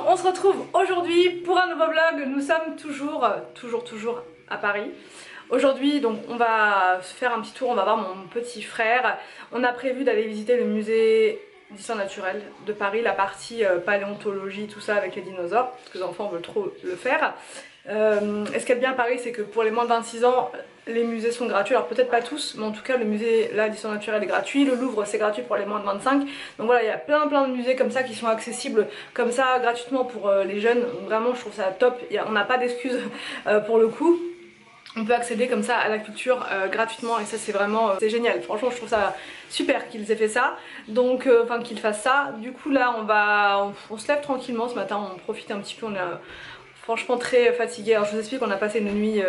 on se retrouve aujourd'hui pour un nouveau vlog. Nous sommes toujours à Paris. Aujourd'hui donc on va se faire un petit tour, on va voir mon petit frère. On a prévu d'aller visiter le musée d'histoire naturelle de Paris, la partie paléontologie, tout ça avec les dinosaures, parce que les enfants veulent trop le faire. Et ce qu'il y a de bien à Paris, c'est que pour les moins de 26 ans, les musées sont gratuits. Alors peut-être pas tous, mais en tout cas le musée là d'histoire naturelle est gratuit. Le Louvre c'est gratuit pour les moins de 25. Donc voilà, il y a plein de musées comme ça qui sont accessibles comme ça gratuitement pour les jeunes. Donc, vraiment je trouve ça top, on n'a pas d'excuses pour le coup. On peut accéder comme ça à la culture gratuitement et ça c'est vraiment c'est génial. Franchement je trouve ça super qu'ils aient fait ça, donc enfin qu'ils fassent ça. Du coup là on se lève tranquillement ce matin, on profite un petit peu, on est franchement très fatigué. Alors je vous explique, on a passé une nuit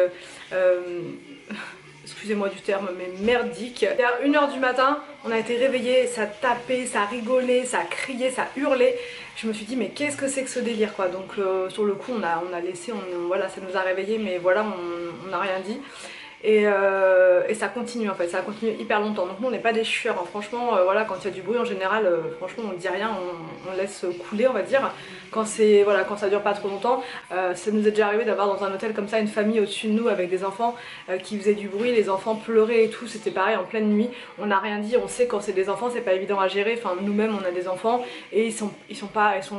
excusez-moi du terme, mais merdique. Vers 1 h du matin, on a été réveillés, ça tapait, ça rigolait, ça criait, ça hurlait. Je me suis dit mais qu'est-ce que c'est que ce délire quoi. Donc sur le coup on a laissé, voilà, ça nous a réveillés, mais voilà on n'a rien dit. Et ça continue en fait, ça a continué hyper longtemps. Donc nous on n'est pas des chieurs, hein. Franchement voilà, quand il y a du bruit en général, franchement on dit rien, on laisse couler on va dire. Quand c'est voilà, quand ça dure pas trop longtemps, ça nous est déjà arrivé d'avoir dans un hôtel comme ça une famille au-dessus de nous avec des enfants qui faisaient du bruit, les enfants pleuraient et tout, c'était pareil en pleine nuit. On n'a rien dit, on sait quand c'est des enfants c'est pas évident à gérer, enfin nous-mêmes on a des enfants et ils sont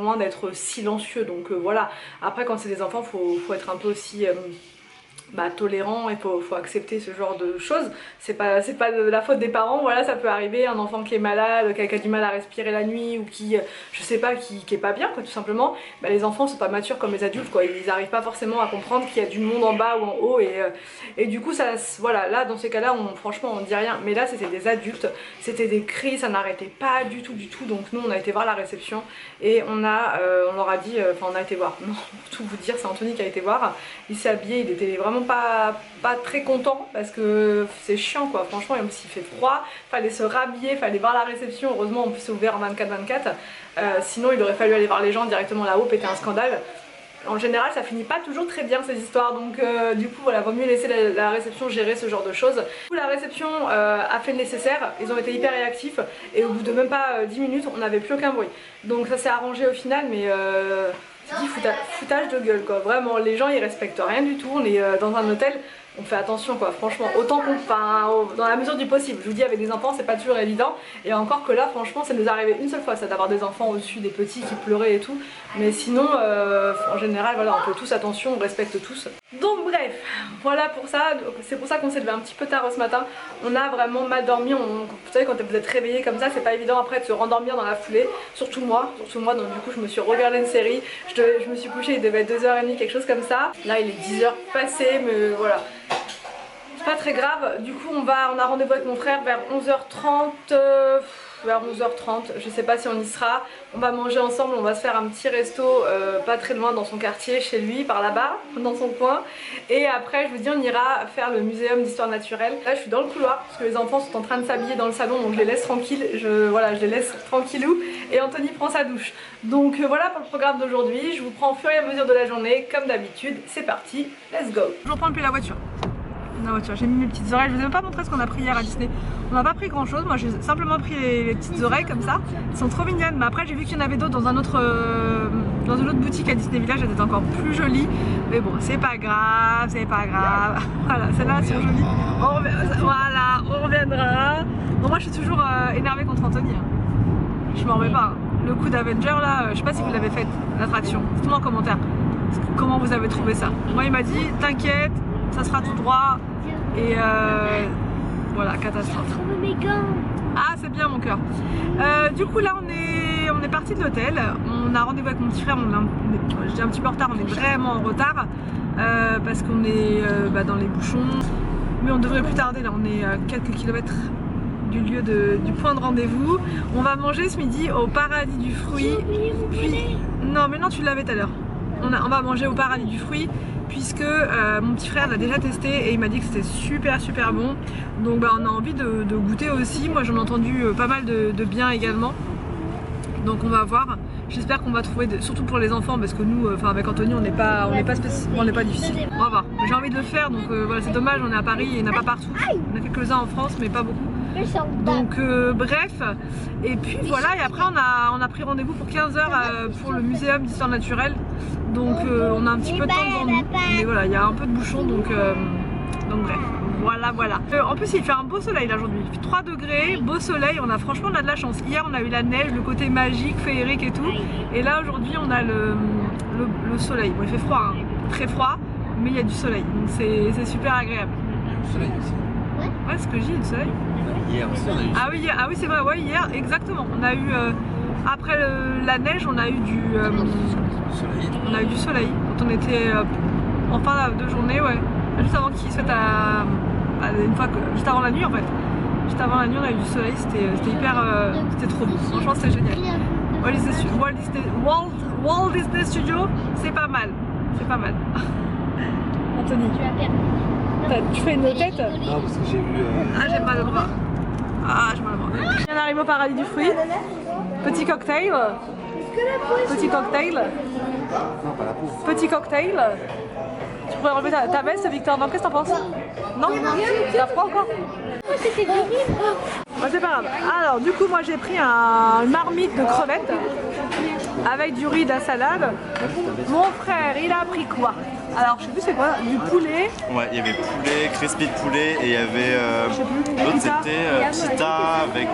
loin d'être silencieux, donc voilà. Après quand c'est des enfants faut être un peu aussi tolérant et faut accepter ce genre de choses. C'est pas de la faute des parents, voilà, ça peut arriver, un enfant qui est malade, qui a du mal à respirer la nuit ou qui, je sais pas, qui est pas bien quoi, tout simplement. Les enfants sont pas matures comme les adultes quoi, ils arrivent pas forcément à comprendre qu'il y a du monde en bas ou en haut et du coup ça, voilà, là dans ces cas là franchement on dit rien, mais là c'était des adultes, c'était des cris, ça n'arrêtait pas du tout, donc nous on a été voir la réception et on leur a dit, enfin on a été voir, non pour tout vous dire c'est Anthony qui a été voir, il s'est habillé, il était vraiment pas très content parce que c'est chiant quoi, franchement, même s'il fait froid, fallait se rhabiller, fallait voir la réception, heureusement en plus c'est ouvert en 24/24, sinon il aurait fallu aller voir les gens directement là-haut, péter un scandale. En général ça finit pas toujours très bien ces histoires, donc du coup voilà, vaut mieux laisser la réception gérer ce genre de choses. Du coup la réception a fait le nécessaire, ils ont été hyper réactifs et au bout de même pas 10 minutes on n'avait plus aucun bruit, donc ça s'est arrangé au final, mais c'est dit foutage de gueule quoi, vraiment les gens ils respectent rien du tout, on est dans un hôtel, on fait attention quoi, franchement autant dans la mesure du possible. Je vous dis avec des enfants c'est pas toujours évident, et encore que là franchement ça nous est arrivé une seule fois ça, d'avoir des enfants au-dessus, des petits qui pleuraient et tout, mais sinon en général voilà, on fait tous attention, on respecte tous. Donc bref, voilà pour ça, c'est pour ça qu'on s'est levé un petit peu tard ce matin, on a vraiment mal dormi, vous savez quand vous êtes réveillé comme ça c'est pas évident après de se rendormir dans la foulée, surtout moi, donc du coup je me suis regardé une série, je me suis couchée, il devait être 2h30 quelque chose comme ça, là il est 10h passé, mais voilà. C'est pas très grave, du coup on a rendez-vous avec mon frère vers 11h30, je sais pas si on y sera. On va manger ensemble, on va se faire un petit resto pas très loin dans son quartier, chez lui, par là-bas, dans son coin. Et après je vous dis on ira faire le muséum d'histoire naturelle. Là je suis dans le couloir parce que les enfants sont en train de s'habiller dans le salon, donc je les laisse tranquilles, je les laisse tranquillou et Anthony prend sa douche. Donc voilà pour le programme d'aujourd'hui, je vous prends au fur et à mesure de la journée, comme d'habitude, c'est parti, let's go. Je reprends depuis la voiture. J'ai mis mes petites oreilles, je vous ai même pas montré ce qu'on a pris hier à Disney. On n'a pas pris grand chose, moi j'ai simplement pris les petites oreilles comme ça. Elles sont trop mignonnes, mais après j'ai vu qu'il y en avait d'autres dans une autre boutique à Disney Village, elles étaient encore plus jolies. Mais bon, c'est pas grave, Voilà, celles-là elles sont jolies. On reviendra. Bon, moi je suis toujours énervée contre Anthony, hein. Je m'en remets pas. Le coup d'Avenger là, je sais pas si vous l'avez fait, l'attraction. Dites-moi en commentaire comment vous avez trouvé ça. Moi il m'a dit, t'inquiète, ça sera tout droit. Et voilà, catastrophe. Ah c'est bien mon cœur. Du coup là on est parti de l'hôtel, on a rendez-vous avec mon petit frère, je dis un petit peu en retard, on est vraiment en retard parce qu'on est dans les bouchons, mais on devrait plus tarder, là on est à quelques kilomètres du lieu du point de rendez-vous. On va manger ce midi au Paradis du Fruit, puis... Non mais non, tu l'avais tout à l'heure. On va manger au Paradis du Fruit puisque mon petit frère l'a déjà testé et il m'a dit que c'était super bon, donc on a envie de goûter aussi. Moi j'en ai entendu pas mal de bien également, donc on va voir. J'espère qu'on va trouver, surtout pour les enfants, parce que nous, avec Anthony, on n'est pas difficile. On va voir. J'ai envie de le faire, donc voilà, c'est dommage, on est à Paris et il n'y en a pas partout. On a quelques-uns en France, mais pas beaucoup. Donc bref, et puis voilà, et après on a pris rendez-vous pour 15 h pour le muséum d'histoire naturelle. Donc on a un petit peu de temps devant nous, mais voilà, il y a un peu de bouchon, donc bref, voilà. En plus il fait un beau soleil là aujourd'hui, il fait 3 degrés, beau soleil, franchement on a de la chance. Hier on a eu la neige, le côté magique, féerique et tout, et là aujourd'hui on a le soleil. Bon, il fait froid, hein, très froid, mais il y a du soleil, donc c'est super agréable. Il y a du soleil aussi. Ouais, c'est ce que j'ai, du soleil. Hier aussi on a eu du soleil. Ah oui c'est vrai, ouais, hier, exactement. On a eu, après la neige, on a eu du soleil. Quand on était en fin de journée, ouais. Juste avant qu'il soit juste avant la nuit en fait. Juste avant la nuit, on a eu du soleil, c'était hyper, c'était trop beau. Franchement, c'était génial. Walt Disney Studio, c'est pas mal. Anthony, tu fais une tête? Non, parce que j'ai vu. Ah, j'ai mal au bras. On arrive au paradis du fruit. Petit cocktail. Non, pas la pauvre. Petit cocktail. Tu pourrais enlever ta veste, Victor. Non, qu'est-ce que t'en penses? Non? T'as froid encore? C'était horrible. Bah, c'est pas grave. Alors, du coup, moi j'ai pris une marmite de crevettes avec du riz, de la salade. Mon frère, il a pris quoi? Alors, je sais plus c'est quoi, du poulet. Ouais, il y avait poulet, crispy de poulet et il y avait. Je sais plus. L'autre Pita. c'était pita avec.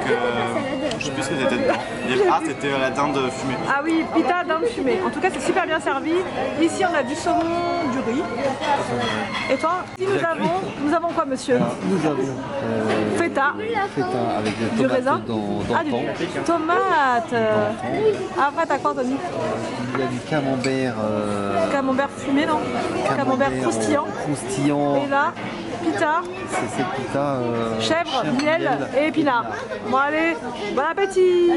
Je sais plus ce que c'était dedans. Ah, c'était la dinde fumée. Ah oui, pita, dinde fumée. En tout cas, c'est super bien servi. Ici, on a du saumon, du riz. Et toi? Ici, nous avons quoi, monsieur? Alors, nous avons Feta. feta avec des Du raisin. tomates dans Ah, le temps. du tomate. Après, t'as quoi, Tony? Il y a du camembert. Camembert fumé, non? Camembert croustillant. Croustillant. Et là, pita, C'est pita. chèvre, miel et épinards. Bon, allez, bon appétit!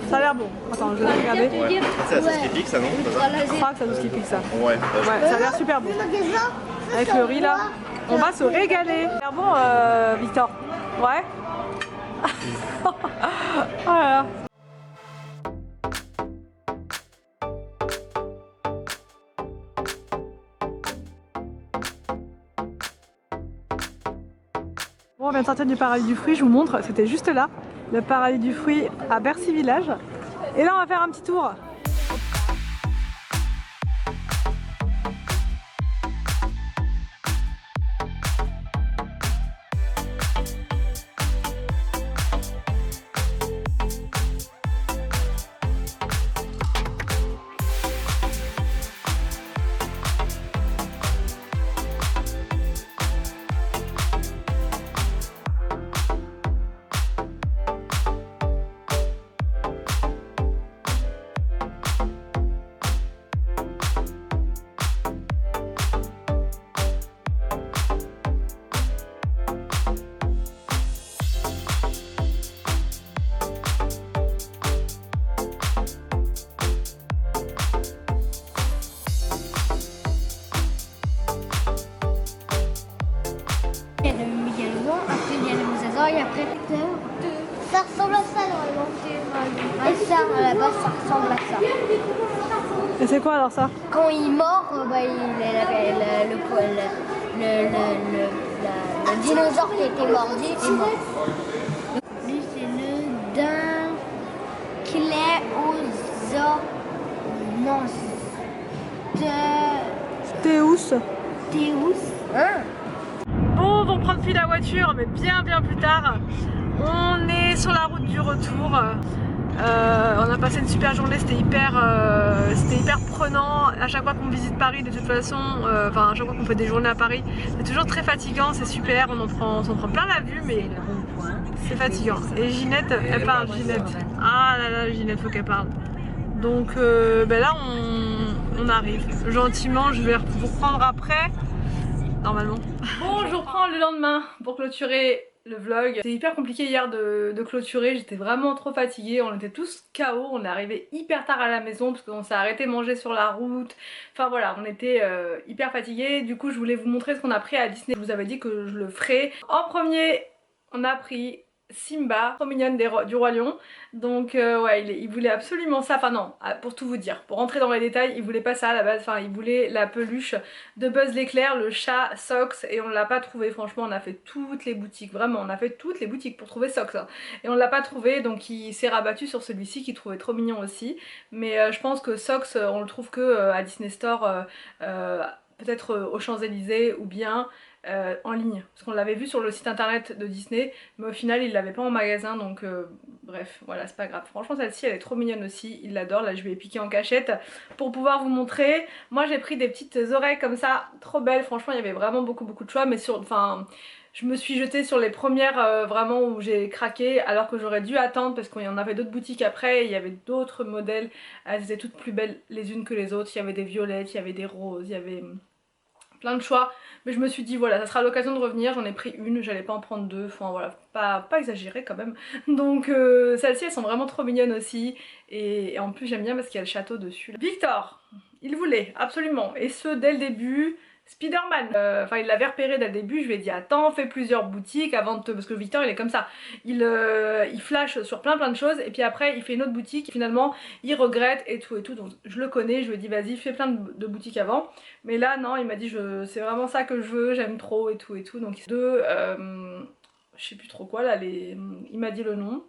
Ça a l'air bon. Attends, je vais regarder. Ouais. C'est la sauce qui pique ça, non? Je crois que ça nous qui pique ça. Ouais. Ouais, ça a l'air super bon. Avec le riz là, on va se régaler. Ça a l'air bon, Victor? Ouais? Oh là là. Bon, on vient de sortir du paradis du fruit, je vous montre, c'était juste là, le paradis du fruit à Bercy Village. Et là on va faire un petit tour. Et après, ça ressemble à ça normalement. Et ça, à la base, ça ressemble à ça. Et c'est quoi alors ça? Quand il mord, bah, le dinosaure qui a été mordu est mort. Lui, c'est le Théus. Hein? Bon, on va reprendre puis la voiture, mais bien plus tard. On est sur la route du retour. On a passé une super journée, c'était hyper prenant. À chaque fois qu'on visite Paris, de toute façon, enfin à chaque fois qu'on fait des journées à Paris, c'est toujours très fatigant, c'est super, on s'en prend plein la vue, mais c'est fatigant. Et Ginette, elle parle, Ginette. Ah là là, Ginette, faut qu'elle parle. Donc là, on arrive. Gentiment, je vais vous reprendre après, normalement. Bon, je reprends le lendemain pour clôturer le vlog. C'était hyper compliqué hier de clôturer, j'étais vraiment trop fatiguée, on était tous KO, on est arrivé hyper tard à la maison parce qu'on s'est arrêté manger sur la route. Enfin voilà, on était hyper fatigués. Du coup je voulais vous montrer ce qu'on a pris à Disney, je vous avais dit que je le ferais. En premier, on a pris Simba, trop mignonne du Roi Lion. Donc ouais, il voulait absolument ça, enfin non, pour tout vous dire, pour rentrer dans les détails, il voulait pas ça à la base, enfin il voulait la peluche de Buzz l'éclair, le chat Sox, et on l'a pas trouvé. Franchement, on a fait toutes les boutiques, vraiment on a fait toutes les boutiques pour trouver Sox, hein. Et on l'a pas trouvé, donc il s'est rabattu sur celui-ci qu'il trouvait trop mignon aussi. Mais je pense que Sox, on le trouve que à Disney Store, peut-être aux Champs-Élysées ou bien en ligne, parce qu'on l'avait vu sur le site internet de Disney, mais au final il l'avait pas en magasin, donc bref, voilà, c'est pas grave. Franchement celle-ci elle est trop mignonne aussi, il l'adore. Là je lui ai piqué en cachette pour pouvoir vous montrer. Moi j'ai pris des petites oreilles comme ça, trop belles. Franchement il y avait vraiment beaucoup de choix, mais je me suis jetée sur les premières vraiment où j'ai craqué, alors que j'aurais dû attendre parce qu'il y en avait d'autres boutiques après, il y avait d'autres modèles, elles étaient toutes plus belles les unes que les autres. Il y avait des violettes, il y avait des roses, il y avait plein de choix, mais je me suis dit voilà, ça sera l'occasion de revenir. J'en ai pris une, j'allais pas en prendre deux, enfin voilà, pas exagérer quand même. Donc celles-ci elles sont vraiment trop mignonnes aussi, et en plus j'aime bien parce qu'il y a le château dessus. Victor, il voulait absolument, et ce dès le début, Spider-Man. Enfin il l'avait repéré dès le début, je lui ai dit attends, fais plusieurs boutiques avant de te... Parce que Victor il est comme ça, il flash sur plein de choses et puis après il fait une autre boutique et finalement il regrette et tout, donc je le connais, je lui ai dit vas-y fais plein de boutiques avant. Mais là non, il m'a dit c'est vraiment ça que je veux, j'aime trop et tout, donc je sais plus trop quoi là, il m'a dit le nom.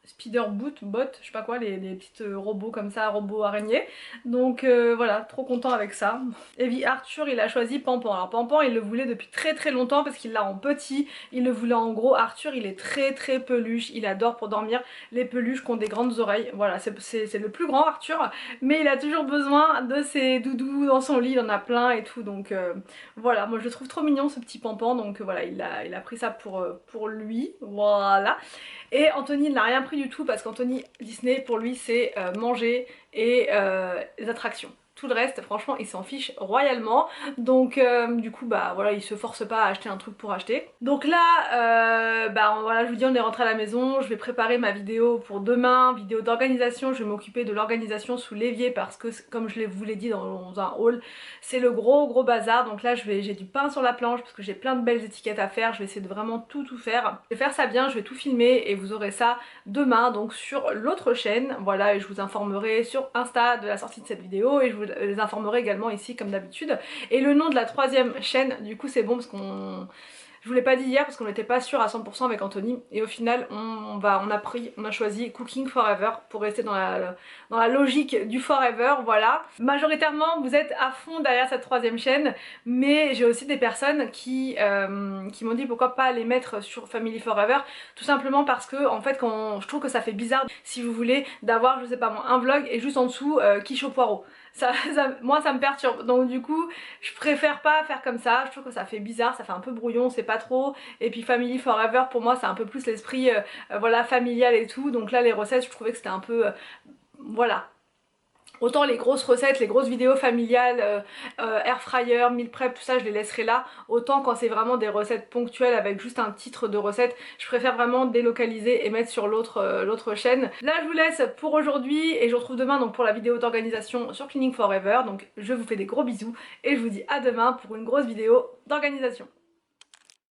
Spider bot, je sais pas quoi, les petites robots comme ça, robots araignées. Donc voilà, trop content avec ça. Et Arthur il a choisi Pampan. Alors Pampan il le voulait depuis très longtemps parce qu'il l'a en petit, il le voulait en gros. Arthur il est très peluche, il adore pour dormir les peluches qui ont des grandes oreilles. Voilà, c'est le plus grand Arthur, mais il a toujours besoin de ses doudous dans son lit, il en a plein et tout. Donc voilà, moi je le trouve trop mignon ce petit Pampan, donc voilà, il a pris ça pour lui, voilà. Et Anthony il n'a rien pris du tout parce qu'Anthony, Disney pour lui c'est manger et les attractions. Tout le reste franchement il s'en fiche royalement, donc du coup bah voilà, il se force pas à acheter un truc pour acheter. Donc là voilà, je vous dis on est rentré à la maison, je vais préparer ma vidéo pour demain, vidéo d'organisation. Je vais m'occuper de l'organisation sous l'évier parce que comme je vous l'ai dit dans un haul, c'est le gros bazar. Donc là j'ai du pain sur la planche parce que j'ai plein de belles étiquettes à faire, je vais essayer de vraiment tout faire. Je vais faire ça bien, je vais tout filmer et vous aurez ça demain donc sur l'autre chaîne. Voilà, et je vous informerai sur Insta de la sortie de cette vidéo et je vous les informerai également ici comme d'habitude. Et le nom de la troisième chaîne, du coup c'est bon parce je vous l'ai pas dit hier parce qu'on n'était pas sûr à 100% avec Anthony, et au final on a choisi Cooking Forever pour rester dans la logique du Forever, voilà. Majoritairement vous êtes à fond derrière cette troisième chaîne, mais j'ai aussi des personnes qui m'ont dit pourquoi pas les mettre sur Family Forever, tout simplement parce que en fait je trouve que ça fait bizarre si vous voulez d'avoir je sais pas moi un vlog et juste en dessous quiche au poireau. Moi ça me perturbe, donc du coup je préfère pas faire comme ça, je trouve que ça fait bizarre, ça fait un peu brouillon, c'est pas trop. Et puis Family Forever pour moi c'est un peu plus l'esprit voilà familial et tout, donc là les recettes je trouvais que c'était un peu voilà. Autant les grosses recettes, les grosses vidéos familiales, air fryer, meal prep, tout ça je les laisserai là. Autant quand c'est vraiment des recettes ponctuelles avec juste un titre de recette, je préfère vraiment délocaliser et mettre sur l'autre chaîne. Là je vous laisse pour aujourd'hui et je vous retrouve demain donc pour la vidéo d'organisation sur Cleaning Forever. Donc je vous fais des gros bisous et je vous dis à demain pour une grosse vidéo d'organisation.